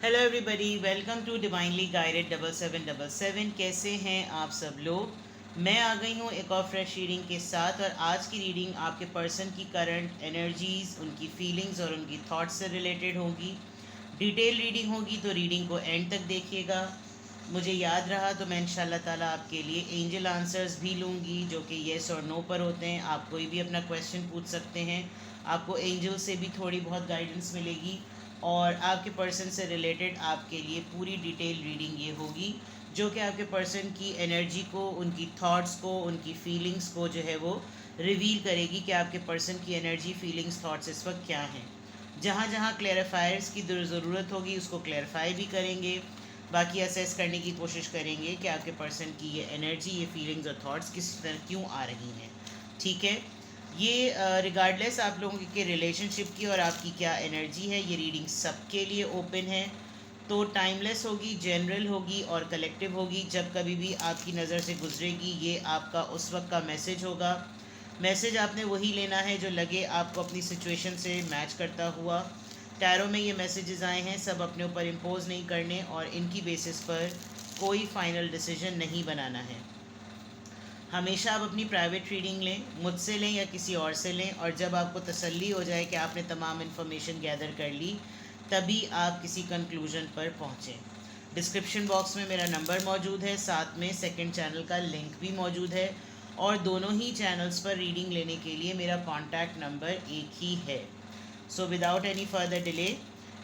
Hello everybody, welcome to divinely guided 7777। कैसे हैं आप सब लोग। मैं आ गई हूँ एक और फ्रेश रीडिंग के साथ, और आज की रीडिंग आपके पर्सन की करंट एनर्जीज, उनकी फीलिंग्स और उनकी थॉट्स से रिलेटेड होगी। डिटेल रीडिंग होगी तो रीडिंग को एंड तक देखिएगा। मुझे याद रहा तो मैं इंशाल्लाह ताला आपके लिए एंजल आंसर्स भी लूँगी, जो कि येस और नो पर होते हैं। आप कोई भी अपना क्वेश्चन पूछ सकते हैं, आपको एंजल से भी थोड़ी बहुत गाइडेंस मिलेगी, और आपके पर्सन से रिलेटेड आपके लिए पूरी डिटेल रीडिंग ये होगी, जो कि आपके पर्सन की एनर्जी को, उनकी थॉट्स को, उनकी फीलिंग्स को जो है वो रिवील करेगी कि आपके पर्सन की एनर्जी, फीलिंग्स, थॉट्स इस वक्त क्या हैं। जहाँ जहाँ क्लैरिफायर्स की ज़रूरत होगी उसको क्लैरिफाई भी करेंगे। बाकी असेस करने की कोशिश करेंगे कि आपके पर्सन की ये एनर्जी, ये फीलिंग्स और थॉट्स किस तरह क्यों आ रही हैं। ठीक है। ये रिगार्डलेस आप लोगों के रिलेशनशिप की और आपकी क्या एनर्जी है, ये रीडिंग सबके लिए ओपन है। तो टाइमलेस होगी, जनरल होगी और कलेक्टिव होगी। जब कभी भी आपकी नज़र से गुजरेगी, ये आपका उस वक्त का मैसेज होगा। मैसेज आपने वही लेना है जो लगे आपको अपनी सिचुएशन से मैच करता हुआ। टैरो में ये मैसेजेस आए हैं, सब अपने ऊपर इम्पोज नहीं करने, और इनकी बेसिस पर कोई फाइनल डिसीजन नहीं बनाना है। हमेशा आप अपनी प्राइवेट रीडिंग लें, मुझसे लें या किसी और से लें, और जब आपको तसल्ली हो जाए कि आपने तमाम इन्फॉर्मेशन गैदर कर ली, तभी आप किसी कंक्लूजन पर पहुँचें। डिस्क्रिप्शन बॉक्स में मेरा नंबर मौजूद है, साथ में सेकंड चैनल का लिंक भी मौजूद है, और दोनों ही चैनल्स पर रीडिंग लेने के लिए मेरा कॉन्टैक्ट नंबर एक ही है। So without any further delay,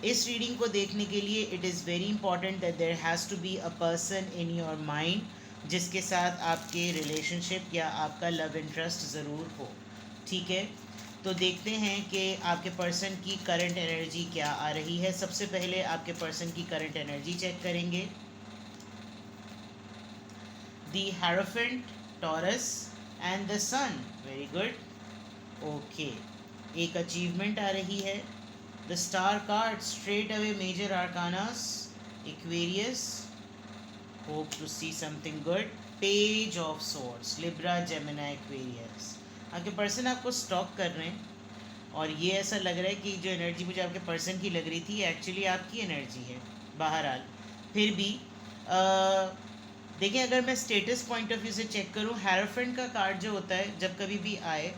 इस रीडिंग को देखने के लिए it is very important that there has to be a person in your mind जिसके साथ आपके रिलेशनशिप या आपका लव इंटरेस्ट ज़रूर हो। ठीक है। तो देखते हैं कि आपके पर्सन की करंट एनर्जी क्या आ रही है। सबसे पहले आपके पर्सन की करंट एनर्जी चेक करेंगे। The hierophant, Taurus and the sun. Very good. Okay. एक अचीवमेंट आ रही है। The star card, straight away major arcanas, Aquarius, hope to see something good, page of swords, Libra, Gemini, Aquarius. आपके person आपको stalk कर रहे हैं, और ये ऐसा लग रहा है कि जो एनर्जी मुझे आपके पर्सन की लग रही थी एक्चुअली आपकी एनर्जी है। बहरहाल फिर भी देखिए, अगर मैं स्टेटस पॉइंट ऑफ व्यू से चेक करूँ, हेरोफेंट का कार्ड जो होता है जब कभी भी आए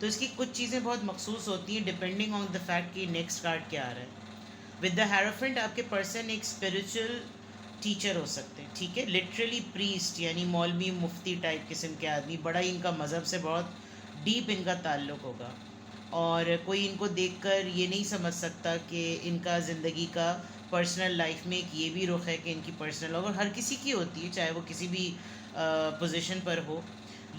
तो इसकी कुछ चीज़ें बहुत मखसूस होती हैं डिपेंडिंग ऑन द फैक्ट कि नेक्स्ट कार्ड क्या आ रहा है। विद द हेरोफेंट आपके पर्सन एक स्पिरिचुअल टीचर हो सकते हैं। ठीक है। लिटरली प्रीस्ट यानी मौलवी मुफ्ती टाइप किस्म के आदमी, बड़ा ही इनका मज़हब से बहुत डीप इनका ताल्लुक़ होगा, और कोई इनको देखकर ये नहीं समझ सकता कि इनका ज़िंदगी का पर्सनल लाइफ में एक ये भी रुख है कि इनकी पर्सनल, और हर किसी की होती है चाहे वो किसी भी पोजीशन पर हो।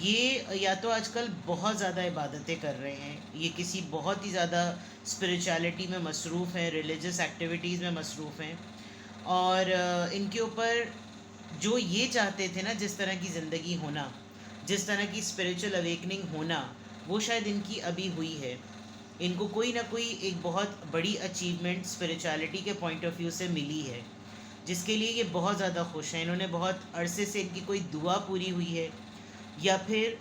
ये या तो आजकल बहुत ज़्यादा इबादतें कर रहे हैं, ये किसी बहुत ही ज़्यादा स्पिरिचुअलिटी में मसरूफ़ हैं, रिलीजियस एक्टिविटीज़ में मसरूफ़ हैं, और इनके ऊपर जो ये चाहते थे ना, जिस तरह की ज़िंदगी होना, जिस तरह की स्पिरिचुअल अवेकनिंग होना, वो शायद इनकी अभी हुई है। इनको कोई ना कोई एक बहुत बड़ी अचीवमेंट स्पिरिचुअलिटी के पॉइंट ऑफ व्यू से मिली है, जिसके लिए ये बहुत ज़्यादा खुश हैं। इन्होंने बहुत अरसे से इनकी कोई दुआ पूरी हुई है, या फिर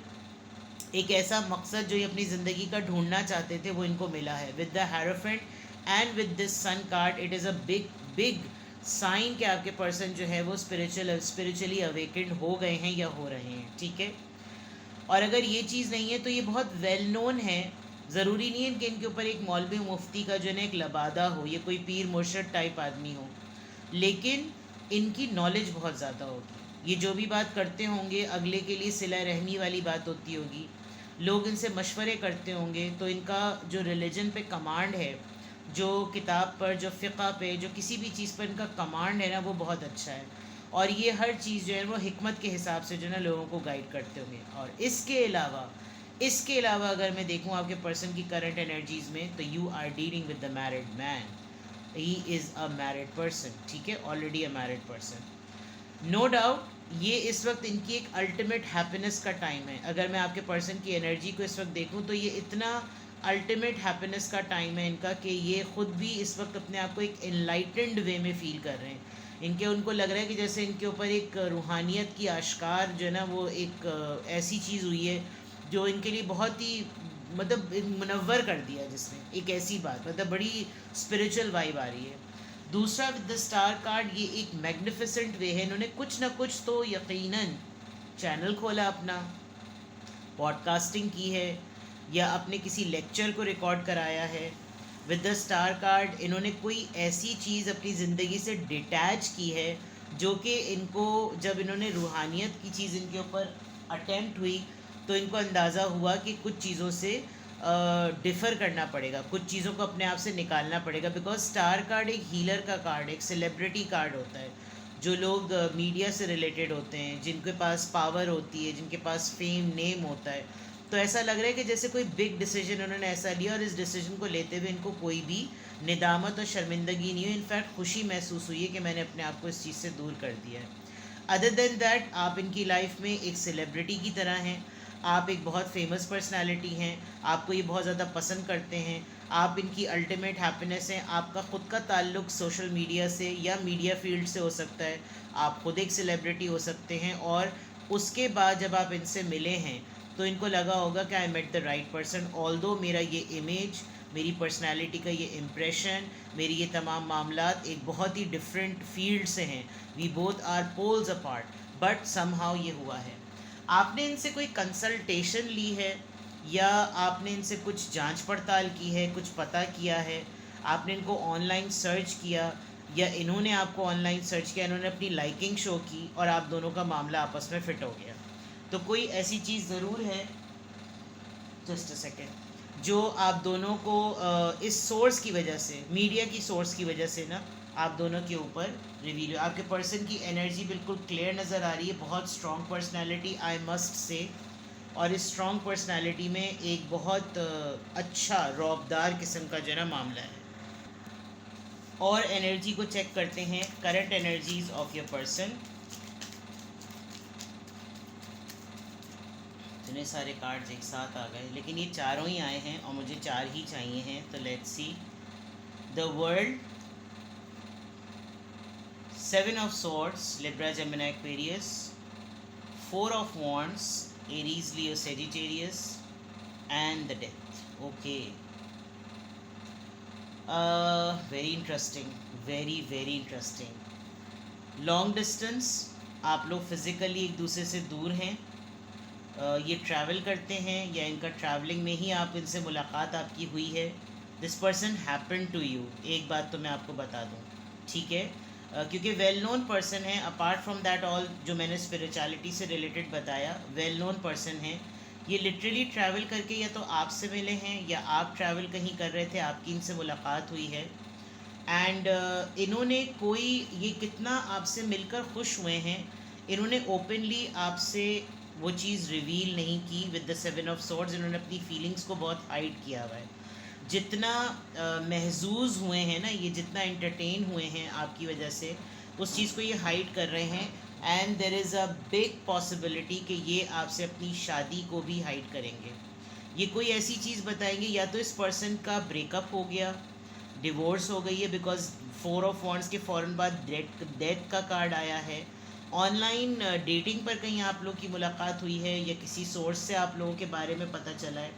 एक ऐसा मकसद जो ये अपनी ज़िंदगी का ढूंढना चाहते थे वो इनको मिला है। With the hierophant and with this sun card, it is a big big sign कि आपके पर्सन जो है वो स्पिरिचुअली अवेकेंड हो गए हैं या हो रहे हैं। ठीक है। और अगर ये चीज़ नहीं है तो ये बहुत वेल नोन है। ज़रूरी नहीं है कि इनके ऊपर एक मौलवी मुफ्ती का जो है ना एक लबादा हो, ये कोई पीर मुर्शद टाइप आदमी हो, लेकिन इनकी नॉलेज बहुत ज़्यादा होगी। ये जो भी बात करते होंगे अगले के लिए सिला रहमी वाली बात होती होगी, लोग इनसे मशवरे करते होंगे, तो इनका जो रिलीजन पे कमांड है, जो किताब पर, जो फ़िक़ा पे, जो किसी भी चीज़ पर इनका कमांड है ना, वो बहुत अच्छा है। और ये हर चीज़ जो है वो हिकमत के हिसाब से जो है ना लोगों को गाइड करते होंगे। और इसके अलावा अगर मैं देखूँ आपके पर्सन की करंट एनर्जीज़ में, तो you are dealing with the married man. He is a married person. ठीक है। Already a married person. No doubt ये इस वक्त इनकी एक अल्टीमेट हैप्पीनेस का टाइम है। अगर मैं आपके पर्सन की एनर्जी को इस वक्त देखूं तो ये इतना अल्टीमेट हैप्पीनेस का टाइम है इनका कि ये ख़ुद भी इस वक्त अपने आप को एक इनलाइटेंड वे में फ़ील कर रहे हैं। उनको लग रहा है कि जैसे इनके ऊपर एक रूहानियत की आश्कार जो है ना, वो एक ऐसी चीज़ हुई है जो इनके लिए बहुत ही मतलब मुनव्वर कर दिया, जिसने एक ऐसी बात, मतलब बड़ी स्पिरिचुअल वाइब आ रही है। दूसरा विद द स्टार कार्ड, ये एक मैग्निफिसेंट वे है, इन्होंने कुछ ना कुछ तो यकीनन चैनल खोला अपना, पॉडकास्टिंग की है या अपने किसी लेक्चर को रिकॉर्ड कराया है। विद द स्टार कार्ड इन्होंने कोई ऐसी चीज़ अपनी ज़िंदगी से डिटैच की है जो कि इनको, जब इन्होंने रूहानियत की चीज़ इनके ऊपर अटेम्प्ट हुई तो इनको अंदाज़ा हुआ कि कुछ चीज़ों से डिफ़र करना पड़ेगा, कुछ चीज़ों को अपने आप से निकालना पड़ेगा। बिकॉज स्टार कार्ड एक हीलर का कार्ड, एक सेलिब्रिटी कार्ड होता है। जो लोग मीडिया से रिलेटेड होते हैं, जिनके पास पावर होती है, जिनके पास फेम नेम होता है, तो ऐसा लग रहा है कि जैसे कोई बिग डिसीजन उन्होंने ऐसा लिया और इस डिसीजन को लेते हुए इनको कोई भी निदामत और शर्मिंदगी नहीं हुई, इनफैक्ट खुशी महसूस हुई है कि मैंने अपने आप को इस चीज़ से दूर कर दिया है। अदर देन दैट, आप इनकी लाइफ में एक सेलिब्रिटी की तरह हैं, आप एक बहुत फेमस पर्सनालिटी हैं, आपको ये बहुत ज़्यादा पसंद करते हैं, आप इनकी अल्टीमेट हैप्पीनेस हैं। आपका ख़ुद का ताल्लुक सोशल मीडिया से या मीडिया फील्ड से हो सकता है, आप खुद एक सेलिब्रिटी हो सकते हैं, और उसके बाद जब आप इनसे मिले हैं तो इनको लगा होगा कि I met the right person. Although मेरा ये इमेज, मेरी पर्सनैलिटी का ये इम्प्रेशन, मेरी ये तमाम मामलात एक बहुत ही डिफरेंट फील्ड से हैं, we both are poles apart, but somehow ये हुआ है। आपने इनसे कोई कंसल्टेशन ली है या आपने इनसे कुछ जांच पड़ताल की है, कुछ पता किया है, आपने इनको ऑनलाइन सर्च किया या इन्होंने आपको ऑनलाइन सर्च किया, इन्होंने अपनी लाइकिंग शो की और आप दोनों का मामला आपस में फ़िट हो गया, तो कोई ऐसी चीज़ ज़रूर है, जस्ट अ सेकेंड, जो आप दोनों को इस सोर्स की वजह से, मीडिया की सोर्स की वजह से ना, आप दोनों के ऊपर रिवील, आपके पर्सन की एनर्जी बिल्कुल क्लियर नज़र आ रही है, बहुत strong personality I must say, और इस स्ट्रॉन्ग पर्सनैलिटी में एक बहुत अच्छा रौबदार किस्म का जो ना मामला है। और एनर्जी को चेक करते हैं, current energies of your person. इतने सारे कार्ड्स एक साथ आ गए, लेकिन ये चारों ही आए हैं और मुझे चार ही चाहिए हैं, तो let's see. The world, 7 of Swords, Libra, Gemini, Aquarius, 4 of Wands, Aries, Leo, Sagittarius, and the Death. Okay. Very interesting. Very, very interesting. Long distance, आप लोग फिज़िकली एक दूसरे से दूर हैं, ये ट्रैवल करते हैं या इनका ट्रैवलिंग में ही आप इनसे मुलाकात आपकी हुई है। This person happen to you, एक बात तो मैं आपको बता दूं, ठीक है, क्योंकि वेल नोन पर्सन है। अपार्ट फ्रॉम दैट ऑल जो मैंने स्पिरिचुअलिटी से रिलेटेड बताया, वेल नोन पर्सन है। ये लिटरली ट्रैवल करके या तो आपसे मिले हैं या आप ट्रैवल कहीं कर रहे थे, आपकी इनसे मुलाकात हुई है, एंड इन्होंने कोई, ये कितना आपसे मिलकर खुश हुए हैं, इन्होंने ओपनली आपसे वो चीज़ रिवील नहीं की। विद द 7 of Swords इन्होंने अपनी फीलिंग्स को बहुत हाइड किया हुआ है। जितना महजूज हुए हैं ना, ये जितना एंटरटेन हुए हैं आपकी वजह से, उस चीज़ को ये हाइड कर रहे हैं, and there is a big possibility कि ये आपसे अपनी शादी को भी हाइड करेंगे। ये कोई ऐसी चीज़ बताएंगे, या तो इस पर्सन का ब्रेकअप हो गया, डिवोर्स हो गई है, बिकॉज 4 of Wands के फ़ौरन बाद डेथ का कार्ड आया है। ऑनलाइन डेटिंग पर कहीं आप लोग की मुलाकात हुई है या किसी सोर्स से आप लोगों के बारे में पता चला है।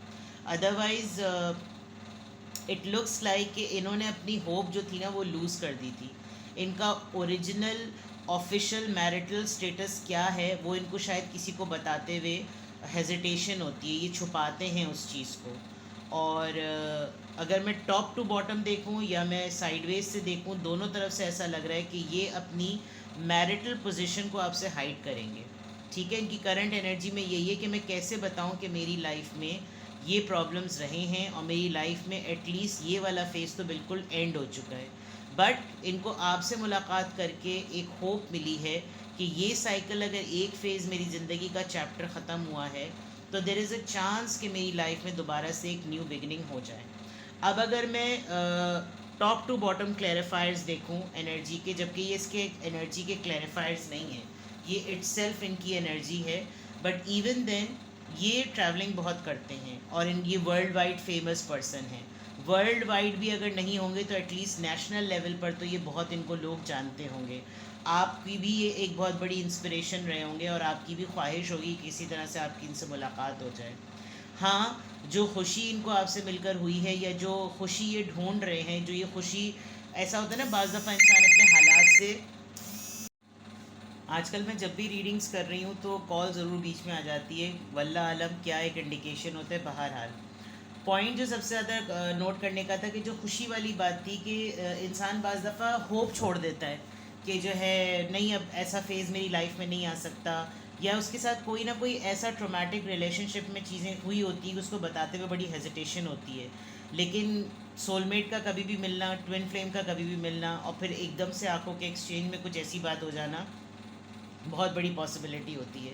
अदरवाइज़ इट लुक्स लाइक कि इन्होंने अपनी होप जो थी ना वो लूज़ कर दी थी। इनका ओरिजिनल ऑफिशियल मैरिटल स्टेटस क्या है वो इनको शायद किसी को बताते हुए हेजिटेशन होती है, ये छुपाते हैं उस चीज़ को। और अगर मैं टॉप टू बॉटम देखूं या मैं साइडवेज से देखूं, दोनों तरफ से ऐसा लग रहा है कि ये अपनी मैरिटल पोजीशन को आपसे हाइड करेंगे, ठीक है। इनकी करंट एनर्जी में यही है कि मैं कैसे बताऊं कि मेरी लाइफ में ये प्रॉब्लम्स रहे हैं और मेरी लाइफ में एटलीस्ट ये वाला फेज़ तो बिल्कुल एंड हो चुका है। बट इनको आपसे मुलाकात करके एक होप मिली है कि ये साइकिल, अगर एक फ़ेज़ मेरी ज़िंदगी का चैप्टर ख़त्म हुआ है तो देयर इज़ अ चांस कि मेरी लाइफ में दोबारा से एक न्यू बिगिनिंग हो जाए। अब अगर मैं टॉप टू बॉटम क्लैरिफायर्स देखूं एनर्जी के, जबकि ये इसके एनर्जी के क्लैरिफायर्स नहीं हैं, ये इट्सेल्फ इनकी एनर्जी है, बट इवन देन ये ट्रैवलिंग बहुत करते हैं और ये वर्ल्ड वाइड फेमस पर्सन हैं। वर्ल्ड वाइड भी अगर नहीं होंगे तो एटलीस्ट नेशनल लेवल पर तो ये बहुत इनको लोग जानते होंगे। आपकी भी ये एक बहुत बड़ी इंस्पिरेशन रहे होंगे और आपकी भी ख्वाहिश होगी किसी तरह से आपकी इनसे मुलाकात हो जाए। हाँ, जो खुशी इनको आपसे मिलकर हुई है या जो खुशी ये ढूंढ रहे हैं, जो ये खुशी ऐसा होता है ना, बाज़ दफ़ा इंसान अपने हालात से, आजकल मैं जब भी रीडिंग्स कर रही हूँ तो कॉल ज़रूर बीच में आ जाती है, वल्लाह आलम क्या एक इंडिकेशन होता है। बहरहाल पॉइंट जो सबसे ज़्यादा नोट करने का था कि जो खुशी वाली बात थी कि इंसान बाज़ दफ़ा होप छोड़ देता है कि जो है नहीं, अब ऐसा फेज़ मेरी लाइफ में नहीं आ सकता, या उसके साथ कोई ना कोई ऐसा ट्रोमेटिक रिलेशनशिप में चीज़ें हुई होती हैं उसको बताते हुए बड़ी हेजिटेशन होती है। लेकिन सोलमेट का कभी भी मिलना, ट्विन फ्लेम का कभी भी मिलना, और फिर एकदम से आंखों के एक्सचेंज में कुछ ऐसी बात हो जाना, बहुत बड़ी पॉसिबिलिटी होती है।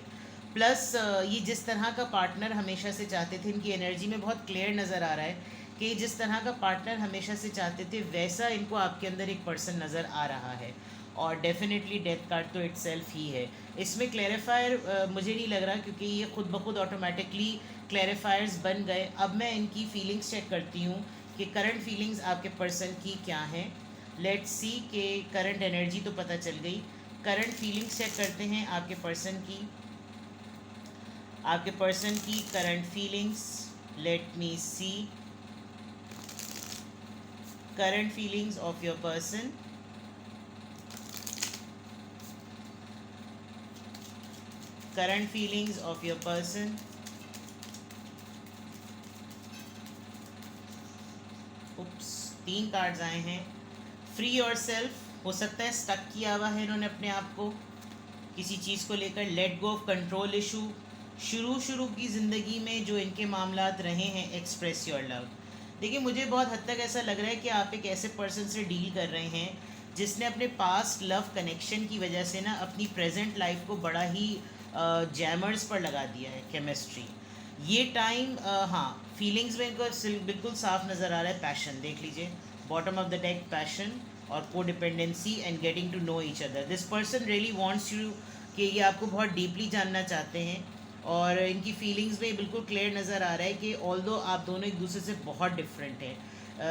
प्लस ये जिस तरह का पार्टनर हमेशा से चाहते थे, इनकी एनर्जी में बहुत क्लियर नज़र आ रहा है कि जिस तरह का पार्टनर हमेशा से चाहते थे वैसा इनको आपके अंदर एक पर्सन नज़र आ रहा है। और डेफिनेटली डेथ कार्ड तो इट्सेल्फ ही है। इसमें क्लैरिफायर मुझे नहीं लग रहा, क्योंकि ये खुद ब खुद ऑटोमेटिकली क्लैरिफायर्स बन गए। अब मैं इनकी फीलिंग्स चेक करती हूँ कि करंट फीलिंग्स आपके पर्सन की क्या हैं। लेट्स सी कि करंट एनर्जी तो पता चल गई, करंट फीलिंग्स चेक करते हैं आपके पर्सन की। आपके पर्सन की current feelings, let me see current feelings of your person. Current feelings of your person. Oops, 3 cards आए हैं। फ्री योरसेल्फ, हो सकता है स्टक किया हुआ है इन्होंने अपने आप को किसी चीज़ को लेकर। Let go of control issue, शुरू की ज़िंदगी में जो इनके मामलात रहे हैं। Express your love. देखिए, मुझे बहुत हद तक ऐसा लग रहा है कि आप एक ऐसे पर्सन से डील कर रहे हैं जिसने अपने पास्ट लव कनेक्शन की वजह से ना अपनी प्रेजेंट लाइफ को बड़ा ही जैमर्स पर लगा दिया है, केमिस्ट्री। ये टाइम हाँ, फीलिंग्स में इनको बिल्कुल साफ नज़र आ रहा है। पैशन देख लीजिए, bottom of the deck passion और codependency and getting to know each other. This person really wants you, कि ये आपको बहुत डीपली जानना चाहते हैं। और इनकी फीलिंग्स में बिल्कुल क्लियर नज़र आ रहा है कि ऑल्दो आप दोनों एक दूसरे से बहुत डिफरेंट हैं,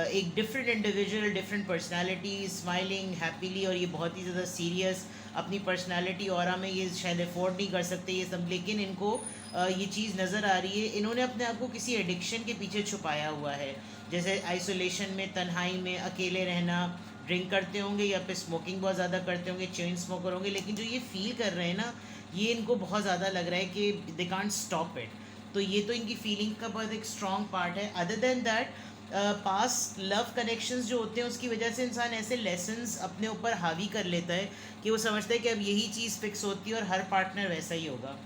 एक different individual, different personality, smiling happily, और ये बहुत ही ज़्यादा सीरियस अपनी पर्सनालिटी और में ये शायद अफोर्ड नहीं कर सकते ये सब, लेकिन इनको ये चीज़ नज़र आ रही है। इन्होंने अपने आप को किसी एडिक्शन के पीछे छुपाया हुआ है, जैसे आइसोलेशन में, तन्हाई में, अकेले रहना। ड्रिंक करते होंगे या फिर स्मोकिंग बहुत ज़्यादा करते होंगे, चेन स्मोकर होंगे, लेकिन जो ये फील कर रहे हैं ना, ये इनको बहुत ज़्यादा लग रहा है कि दे कांट स्टॉप इट। तो ये तो इनकी फीलिंग का बहुत एक स्ट्रॉन्ग पार्ट है। Other than that, past love connections जो होते हैं उसकी वजह से इंसान ऐसे लेसन्स अपने ऊपर हावी कर लेता है कि वो समझता है कि अब यही चीज़ फिक्स होती है और हर पार्टनर वैसा ही होगा।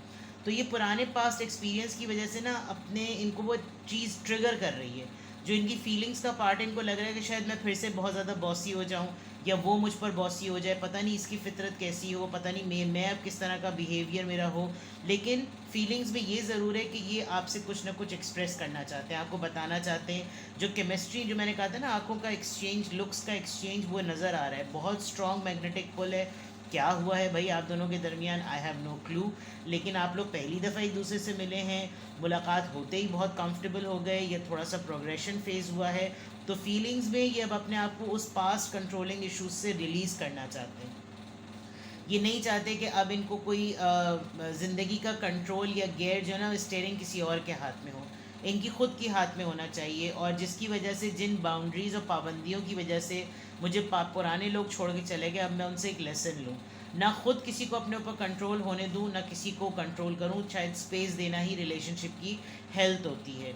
तो ये पुराने पास्ट एक्सपीरियंस की वजह से ना अपने इनको वो चीज़ ट्रिगर कर रही है। जो इनकी फीलिंग्स का पार्ट, इनको लग रहा है कि शायद मैं फिर से बहुत ज़्यादा बॉसी हो जाऊँ या वो मुझ पर बॉसी हो जाए, पता नहीं इसकी फितरत कैसी हो, पता नहीं मैं अब किस तरह का बिहेवियर मेरा हो। लेकिन फीलिंग्स में ये ज़रूर है कि ये आपसे कुछ ना कुछ एक्सप्रेस करना चाहते हैं, आपको बताना चाहते हैं। जो केमिस्ट्री, जो मैंने कहा था ना, आंखों का एक्सचेंज, लुक्स का एक्सचेंज, वो नज़र आ रहा है। बहुत स्ट्रॉन्ग मैग्नेटिक पुल है। क्या हुआ है भाई आप दोनों के दरमियान, आई हैव नो क्लू। लेकिन आप लोग पहली दफ़ा एक दूसरे से मिले हैं, मुलाकात होते ही बहुत कंफर्टेबल हो गए, या थोड़ा सा प्रोग्रेशन फेज़ हुआ है। तो फीलिंग्स में ये अब अपने आप को उस पास्ट कंट्रोलिंग इश्यूज से रिलीज़ करना चाहते हैं। ये नहीं चाहते कि अब इनको कोई ज़िंदगी का कंट्रोल या गेयर जो है ना, स्टेयरिंग किसी और के हाथ में हो। इनकी खुद की हाथ में होना चाहिए। और जिसकी वजह से, जिन बाउंड्रीज़ और पाबंदियों की वजह से मुझे पुराने लोग छोड़ के चले गए, अब मैं उनसे एक लेसन लूँ। ना खुद किसी को अपने ऊपर कंट्रोल होने दूँ, ना किसी को कंट्रोल करूँ। शायद स्पेस देना ही रिलेशनशिप की हेल्थ होती है।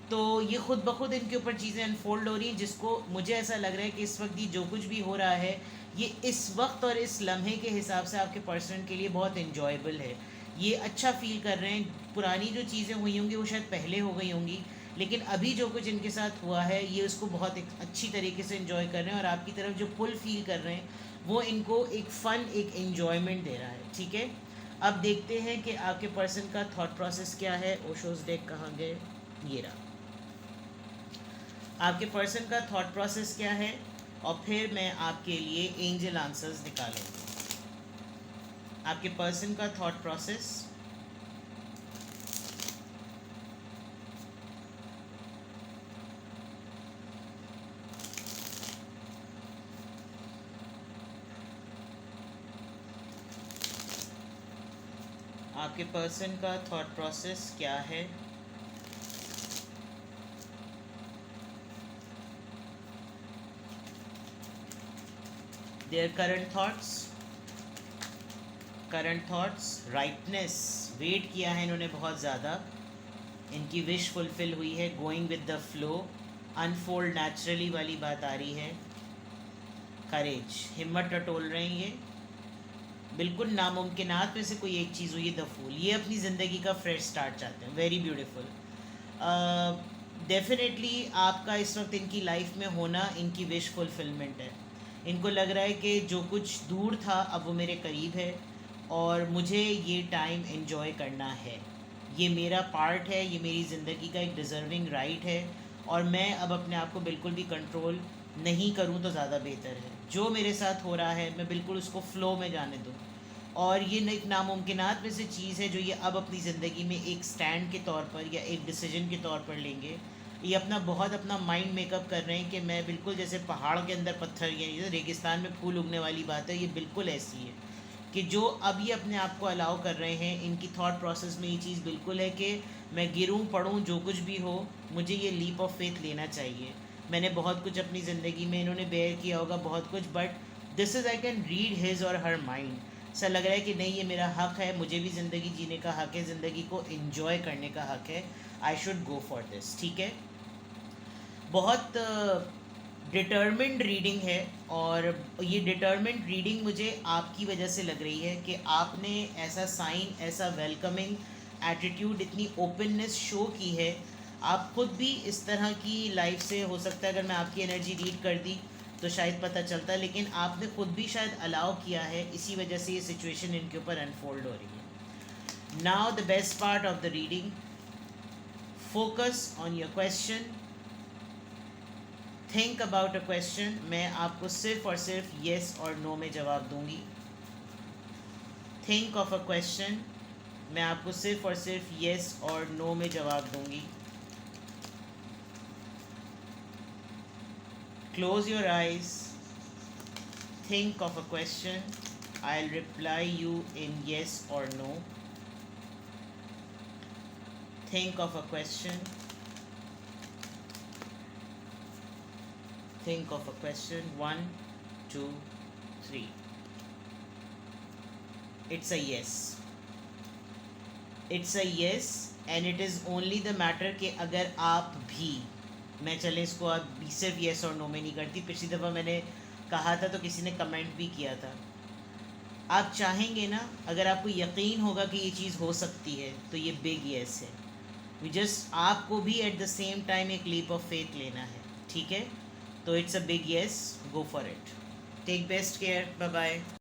तो ये खुद ब खुद इनके ऊपर चीज़ें अनफोल्ड हो रही हैं, जिसको मुझे ऐसा लग रहा है कि इस वक्त ये जो कुछ भी हो रहा है, ये इस वक्त और इस लम्हे के हिसाब से आपके पर्सन के लिए बहुत इन्जॉयबल है। ये अच्छा फील कर रहे हैं। पुरानी जो चीज़ें हुई होंगी वो शायद पहले हो गई होंगी, लेकिन अभी जो कुछ इनके साथ हुआ है ये उसको बहुत एक अच्छी तरीके से इन्जॉय कर रहे हैं। और आपकी तरफ जो पुल फील कर रहे हैं वो इनको एक फ़न, एक इन्जॉयमेंट दे रहा है। ठीक है, अब देखते हैं कि आपके पर्सन का थॉट प्रोसेस क्या है। ओशोज डेक कहाँ गए, ये रहा। आपके पर्सन का थॉट प्रोसेस क्या है, और फिर मैं आपके लिए एंजल आंसर्स निकालूंगी। आपके पर्सन का थॉट प्रोसेस, आपके पर्सन का थॉट प्रोसेस क्या है। There current thoughts rightness, wait किया है इन्होंने बहुत ज़्यादा, इनकी विश फुलफिल हुई है, going with the flow, unfold naturally वाली बात आ रही है, करेज, हिम्मत टटोल रहे हैं ये, बिल्कुल नामुमकिनात में से कोई एक चीज़ हुई है, द फूल, ये अपनी ज़िंदगी का फ्रेश स्टार्ट चाहते हैं, वेरी ब्यूटीफुल। डेफिनेटली आपका इस वक्त इनकी लाइफ में होना इनकी विश फुलफिलमेंट है। इनको लग रहा है कि जो कुछ दूर था अब वो मेरे करीब है और मुझे ये टाइम एंजॉय करना है, ये मेरा पार्ट है, ये मेरी ज़िंदगी का एक डिज़र्विंग राइट है और मैं अब अपने आप को बिल्कुल भी कंट्रोल नहीं करूँ तो ज़्यादा बेहतर है। जो मेरे साथ हो रहा है मैं बिल्कुल उसको फ़्लो में जाने दूँ और ये एक नामुमकिनात में से चीज़ है जो ये अब अपनी ज़िंदगी में एक स्टैंड के तौर पर या एक डिसीजन के तौर पर लेंगे। ये अपना माइंड मेकअप कर रहे हैं कि मैं बिल्कुल जैसे पहाड़ के अंदर पत्थर या रेगिस्तान में फूल उगने वाली बात है, ये बिल्कुल ऐसी है कि जो अब ये अपने आप को अलाउ कर रहे हैं, इनकी थॉट प्रोसेस में ये चीज़ बिल्कुल है कि मैं गिरूँ पढ़ूँ जो कुछ भी हो, मुझे ये लीप ऑफ फेथ लेना चाहिए। मैंने बहुत कुछ अपनी ज़िंदगी में इन्होंने बेयर किया होगा बहुत कुछ, but this is I can read his और हर माइंड। ऐसा लग रहा है कि नहीं, ये मेरा हक़ है, मुझे भी ज़िंदगी जीने का हक़ है, ज़िंदगी को इन्जॉय करने का हक़ है, I should go for this. ठीक है, बहुत डिटर्मिन्ड रीडिंग है और ये डिटर्मिन्ड रीडिंग मुझे आपकी वजह से लग रही है कि आपने ऐसा साइन, ऐसा वेलकमिंग एटीट्यूड, इतनी ओपननेस शो की है। आप खुद भी इस तरह की लाइफ से, हो सकता है अगर मैं आपकी एनर्जी रीड कर दी तो शायद पता चलता, लेकिन आपने खुद भी शायद अलाउ किया है, इसी वजह से ये सिचुएशन इनके ऊपर अनफोल्ड हो रही है। Now the best part of the reading, focus on your question, think about a question. मैं आपको सिर्फ और सिर्फ येस और नो में जवाब दूंगी। थिंक ऑफ अ क्वेश्चन, मैं आपको सिर्फ और सिर्फ येस और नो में जवाब दूंगी। Close your eyes, think of a question, I will reply you in yes और no. Think of a question, think of a question. 1 2 3, it's a yes, it's a yes and it is only the matter कि अगर आप भी, मैं चले इसको आप भी सिर्फ yes और no में नहीं करती, पिछली दफ़ा मैंने कहा था तो किसी ने कमेंट भी किया था, आप चाहेंगे ना, अगर आपको यकीन होगा कि ये चीज़ हो सकती है तो ये बिग yes है। वी जस्ट आपको भी एट द सेम टाइम एक लीप ऑफ फेथ लेना है। ठीक है, तो it's a big yes, go for it. Take best care, bye bye.